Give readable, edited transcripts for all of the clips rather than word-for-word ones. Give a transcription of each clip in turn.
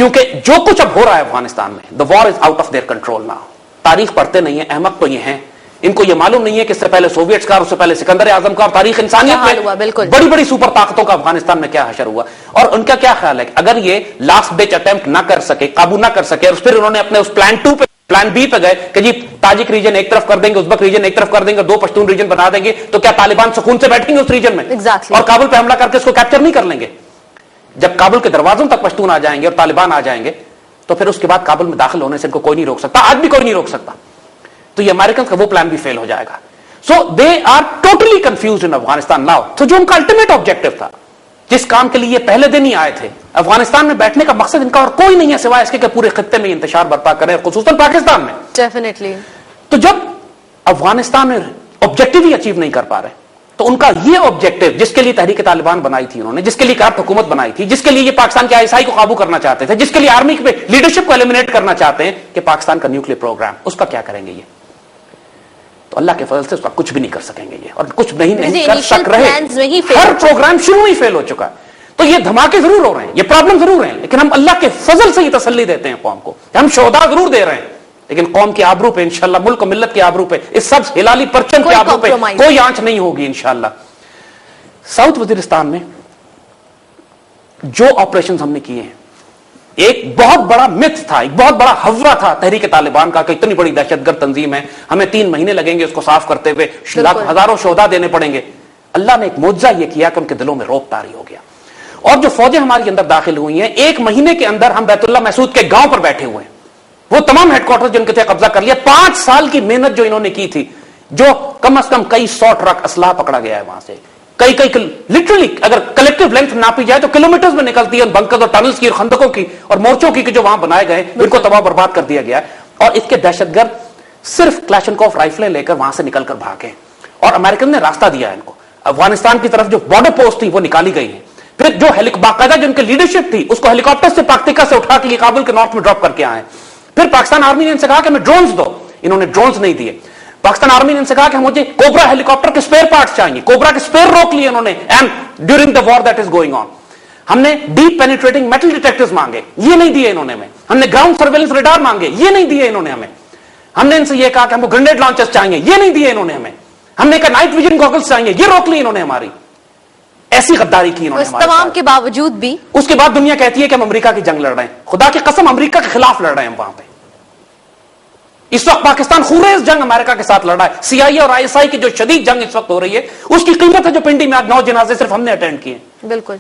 क्योंकि जो कुछ अब हो रहा है अफगानिस्तान में, the war is out of their control now. तारीख पढ़ते नहीं है, अहमक तो ये हैं, इनको ये मालूम नहीं है कि इससे पहले सोवियट्स का, उससे पहले सिकंदर आजम का, और तारीख इंसानियत में बड़ी बड़ी सुपर ताकतों का अफगानिस्तान में क्या हशर हुआ। और उनका क्या ख्याल है कि अगर ये लास्ट बेच अटेम्प्ट ना कर सके, काबू ना कर सके, और फिर उन्होंने अपने उस प्लान 2 पे, प्लान बी पे गए कि जी ताजिक रीजन एक तरफ कर देंगे, उज्बेक रीजन एक तरफ कर देंगे, 2 पश्तून रीजन बना देंगे, तो क्या तालिबान सुकून से बैठेंगे उस रीजन में? और काबुल पे हमला करके उसको कैप्चर नहीं कर लेंगे? जब काबुल के दरवाजों तक पश्तून आ जाएंगे और तालिबान आ जाएंगे, तो फिर उसके बाद काबुल में दाखिल होने से इनको कोई नहीं रोक सकता, आज भी कोई नहीं रोक सकता। तो ये अमेरिकन का वो प्लान भी फेल हो जाएगा। So they are totally confuse in Afghanistan now. तो जो उनका अल्टीमेट ऑब्जेक्टिव था, जिस काम के लिए ये पहले दिन ही आए थे, अफगानिस्तान में बैठने का मकसद इनका और कोई नहीं है सिवाय इसके कि पूरे खित्ते में इंतशार बर्पा करें, खुसूसन पाकिस्तान में। डेफिनेटली। तो जब अफगानिस्तान में ऑब्जेक्टिव ही अचीव नहीं कर पा रहे, तो उनका ये ऑब्जेक्टिव, जिसके लिए तहरीक तालिबान बनाई थी उन्होंने, जिसके लिए करप्ट हुकूमत बनाई थी, जिसके लिए ये पाकिस्तान के आईएसआई को काबू करना चाहते थे, जिसके लिए आर्मी के लीडरशिप को एलिमिनेट करना चाहते हैं कि पाकिस्तान का न्यूक्लियर प्रोग्राम, उसका क्या करेंगे ये? तो अल्लाह के फजल से उसका कुछ भी नहीं कर सकेंगे ये, और कुछ नहीं कर सक रहे। हर प्रोग्राम शुरू ही फेल हो चुका है। तो ये धमाके जरूर हो रहे हैं, ये प्रॉब्लम जरूर है, लेकिन हम अल्लाह के फजल से ही तसल्ली देते हैं कौम को, हम शोहदा जरूर दे रहे हैं, लेकिन कौम की आबरू पे इंशाल्लाह, मुल्क मिल्लत की आबरू पे, इस सब हिलाली परचम की आबरू पे कोई आंच नहीं होगी इंशाल्लाह। साउथ वजीरिस्तान में जो ऑपरेशन हमने किए हैं, एक बहुत बड़ा मिथ था, एक बहुत बड़ा हवा था तहरीक तालिबान का कि इतनी बड़ी दहशतगर्द तंजीम है, हमें 3 महीने लगेंगे उसको साफ करते हुए, हजारों शोहदा देने पड़ेंगे। अल्लाह ने एक मुआवजा यह किया कि उनके दिलों में रौब तारी हो गया, और जो फौजें हमारे अंदर दाखिल हुई हैं, 1 महीने के अंदर हम बैतुल्लाह महसूद के गांव पर बैठे हुए हैं। वो तमाम हेडक्वार्टर जिनके थे कब्जा कर लिया। 5 साल की मेहनत जो इन्होंने की थी, जो कम से कम कई 100 ट्रक असलाह पकड़ा गया है वहां से, कई लिटरली अगर कलेक्टिव लेंथ नापी जाए तो किलोमीटर्स में निकलती है बंकर और टनल्स की और खंदकों की और मोर्चों की जो वहां बनाए गए, इनको तबाह बर्बाद कर दिया गया। और इसके दहशतगर्द सिर्फ क्लैशनकोफ राइफलें लेकर वहां से निकलकर भागे, और अमेरिकन ने रास्ता दिया इनको। अफगानिस्तान की तरफ जो बॉर्डर पोस्ट थी वो निकाली गई है, फिर जो बाकायदा जो उनकी लीडरशिप थी उसको हेलीकॉप्टर से पाक्तिका से उठा के काबुल के नॉर्थ में ड्रॉप करके आए। फिर पाकिस्तान आर्मी ने इनसे कहा कि हमें ड्रोन्स दो, इन्होंने ड्रोन्स नहीं दिए। पाकिस्तान आर्मी ने इनसे कहा कि मुझे कोबरा हेलीकॉप्टर के स्पेयर पार्ट्स चाहिए, कोबरा के स्पेयर रोक लिए उन्होंने, and during the war that is going on. हमने डीप पेनिट्रेटिंग मेटल डिटेक्टर्स मांगे, ये नहीं दिए इन्होंने हमें। हमने ग्राउंड सर्वेलेंस रडार मांगे, ये नहीं दिए इन्होंने हमें। हमने इनसे ये कहा कि हमको ग्रेनेड लॉन्चर्स चाहिए, ये नहीं दिए इन्होंने हमें। हमने कहा नाइट विजन गॉगल्स चाहिए, ये रोक ली इन्होंने हमारी। ऐसी गद्दारी की इन्होंने हमारे तमाम के बावजूद भी। उसके बाद दुनिया कहती है कि हम अमेरिका की जंग लड़ रहे हैं। खुदा की कसम, अमेरिका के खिलाफ लड़ रहे हैं हम वहां पे। इस वक्त पाकिस्तान खूरेज जंग अमेरिका के साथ लड़ रहा है। सीआईए और आईएसआई की जो शदीद जंग इस वक्त हो रही है, उसकी कीमत है जो पिंडी में आज 9 जनाजे सिर्फ हमने अटेंड किए। बिल्कुल,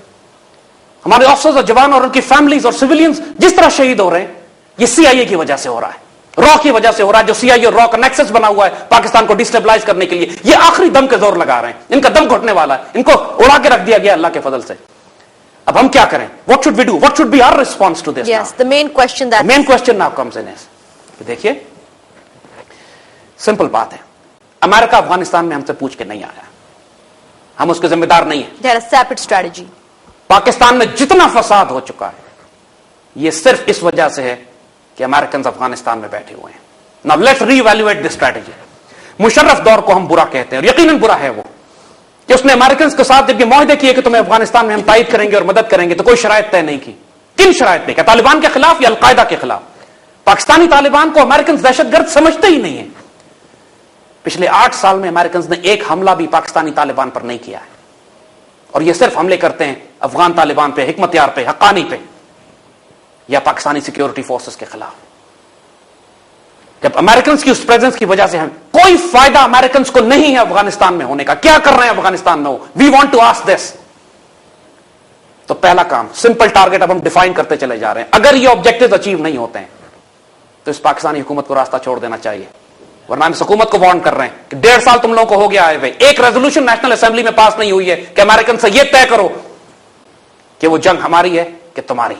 हमारे ऑफिसर्स और जवान और उनकी फैमिलीज और सिविलियंस जिस तरह शहीद हो रहे हैं, ये सीआईए की वजह से हो रहा है, रॉ की वजह से हो रहा है। जो सीआईए और रॉ का नेक्सस बना हुआ है पाकिस्तान को डिस्टेबलाइज करने के लिए, ये आखिरी दम के जोर लगा रहे हैं। इनका दम घुटने वाला है, इनको उड़ा के रख दिया गया अल्लाह के फजल से। अब हम क्या करें? What should we do? What should be our response to this? Yes, the main question now comes in is, देखिए सिंपल बात है, अमेरिका अफगानिस्तान में हमसे पूछ के नहीं आया, हम उसके जिम्मेदार नहीं है। There is separate strategy. Pakistan में जितना फसाद हो चुका है, यह सिर्फ इस वजह से है कि अमेरिकन अफगानिस्तान में बैठे हुए हैं। Now let's re-evaluate this strategy. Musharraf दौर को हम बुरा कहते हैं, और यकीनन बुरा है वो, कि उसने अमेरिकन के साथ जब ये मुआहदे किए कि तुम्हें अफगानिस्तान में हम तायद करेंगे और मदद करेंगे, तो कोई शराइत तय नहीं की। किन शराइत पे? क्या तालिबान के खिलाफ या अलकायदा के खिलाफ? पाकिस्तानी तालिबान को अमेरिकन दहशतगर्द समझते ही नहीं है। पिछले 8 साल में अमेरिकन ने एक हमला भी पाकिस्तानी तालिबान पर नहीं किया है, और ये सिर्फ हमले करते हैं अफगान तालिबान पे, हिकमत यार पे, हक्कानी पे, या पाकिस्तानी सिक्योरिटी फोर्सेस के खिलाफ। जब अमेरिकन की उस प्रेजेंस की वजह से हम, कोई फायदा अमेरिकन को नहीं है अफगानिस्तान में होने का। क्या कर रहे हैं अफगानिस्तान में? We want to ask this. तो पहला काम, सिंपल टारगेट अब हम डिफाइन करते चले जा रहे हैं। अगर ये ऑब्जेक्टिव अचीव नहीं होते हैं तो इस पाकिस्तानी हुकूमत को रास्ता छोड़ देना चाहिए, वरना हम हुकूमत को वार्न कर रहे हैं कि 1.5 साल तुम लोगों को हो गया आए हुए, एक रेजोल्यूशन नेशनल असेंबली में पास नहीं हुई है कि अमेरिकन से यह तय करो कि वो जंग हमारी है कि तुम्हारी,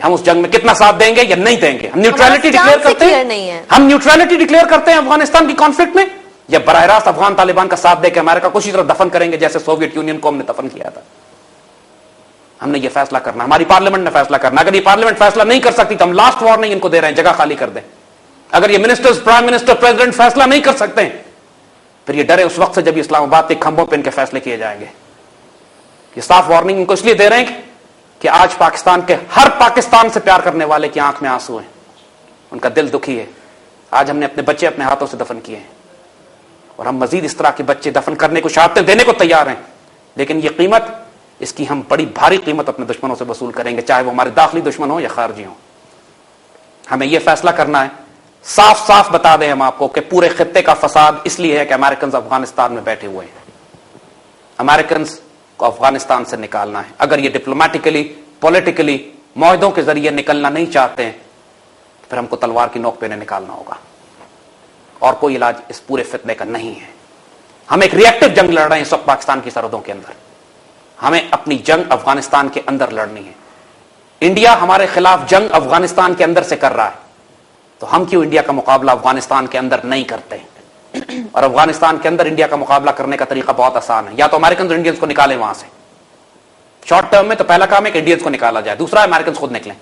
हम उस जंग में कितना साथ देंगे या नहीं देंगे। हम न्यूट्रलिटी डिक्लेयर करते हैं, हम न्यूट्रलिटी डिक्लेयर करते हैं अफगानिस्तान की कॉन्फ्लिक्ट में, या बराह रास्त अफगान तालिबान का साथ देकर अमेरिका को उसी तरह दफन करेंगे जैसे सोवियत यूनियन को हमने दफन किया था। हमने ये फैसला करना, हमारी पार्लियामेंट ने फैसला करना। अगर ये पार्लियामेंट फैसला नहीं कर सकती तो हम लास्ट वार्निंग इनको दे रहे हैं, जगह खाली कर दें। अगर ये मिनिस्टर्स, प्राइम मिनिस्टर, प्रेसिडेंट फैसला नहीं कर सकते हैं, फिर ये डरे उस वक्त से जब इस्लामाबाद के खंभों पर इनके फैसले किए जाएंगे। ये साफ वार्निंग इनको इसलिए दे रहे हैं कि आज पाकिस्तान के हर पाकिस्तान से प्यार करने वाले की आंख में आंसू हैं, उनका दिल दुखी है। आज हमने अपने बच्चे अपने हाथों से दफन किए हैं और हम मजीद इस तरह के बच्चे दफन करने को, शहादतें देने को तैयार हैं, लेकिन ये कीमत, इसकी हम बड़ी भारी कीमत अपने दुश्मनों से वसूल करेंगे, चाहे वो हमारे दाखिली दुश्मन हो या खारजी हो। हमें यह फैसला करना है, साफ साफ बता दें हम आपको कि पूरे खित्ते का फसाद इसलिए है कि अमेरिकन अफगानिस्तान में बैठे हुए हैं। अमेरिकन को अफगानिस्तान से निकालना है। अगर ये डिप्लोमेटिकली, पॉलिटिकली, मुआहदों के जरिए निकलना नहीं चाहते हैं, फिर हमको तलवार की नोक पे इन्हें निकालना होगा और कोई इलाज इस पूरे फितने का नहीं है। हम एक रिएक्टिव जंग लड़ रहे हैं इस वक्त पाकिस्तान की सरहदों के अंदर। हमें अपनी जंग अफगानिस्तान के अंदर लड़नी है। इंडिया हमारे खिलाफ जंग अफगानिस्तान के अंदर से कर रहा है, तो हम क्यों इंडिया का मुकाबला अफगानिस्तान के अंदर नहीं करते? और अफगानिस्तान के अंदर इंडिया का मुकाबला करने का तरीका बहुत आसान है। या तो अमेरिकन और इंडियंस को निकालें वहां से शॉर्ट टर्म में, तो पहला काम है कि इंडियंस को निकाला जाए, दूसरा अमेरिकन खुद निकलें।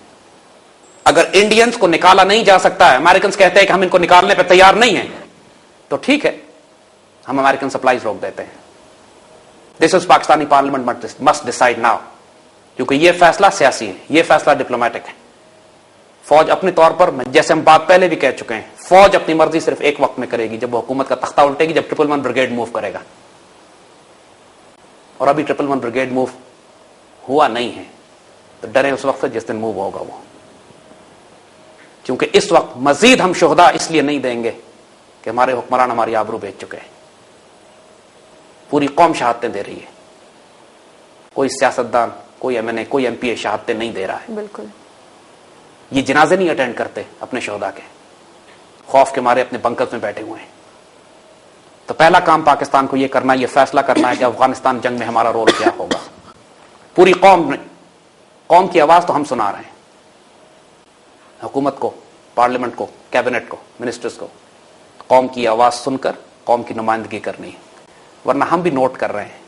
अगर इंडियंस को निकाला नहीं जा सकता है, अमेरिकन कहते हैं कि हम इनको निकालने पर तैयार नहीं है, तो ठीक है, हम अमेरिकन सप्लाईज रोक देते हैं। This is Pakistani parliament must decide now, क्योंकि यह फैसला सियासी है, यह फैसला डिप्लोमेटिक है। फौज अपने तौर पर, जैसे हम बात पहले भी कह चुके हैं, फौज अपनी मर्जी सिर्फ एक वक्त में करेगी, जब वो हुकूमत का तख्ता उल्टेगी, जब 111 ब्रिगेड मूव करेगा। और अभी 111 ब्रिगेड मूव हुआ नहीं है, तो डरे उस वक्त से जिस दिन मूव होगा वो। क्योंकि इस वक्त मजीद हम शुहदा इसलिए नहीं देंगे कि हमारे हुक्मरान हमारी आबरू बेच चुके हैं। पूरी कौम शहादतें दे रही है, कोई सियासतदान, कोई एमएनए, कोई एमपीए शहादतें नहीं दे रहा है। बिल्कुल, ये जनाजे नहीं अटेंड करते अपने शोहदा के, खौफ के मारे अपने बंकर्स में बैठे हुए हैं। तो पहला काम पाकिस्तान को यह करना, यह फैसला करना है कि अफगानिस्तान जंग में हमारा रोल क्या होगा। पूरी कौम की आवाज तो हम सुना रहे हैं, हुकूमत को, पार्लियामेंट को, कैबिनेट को, मिनिस्टर्स को, कौम की आवाज सुनकर कौम की नुमाइंदगी करनी है। वरना हम भी नोट कर रहे हैं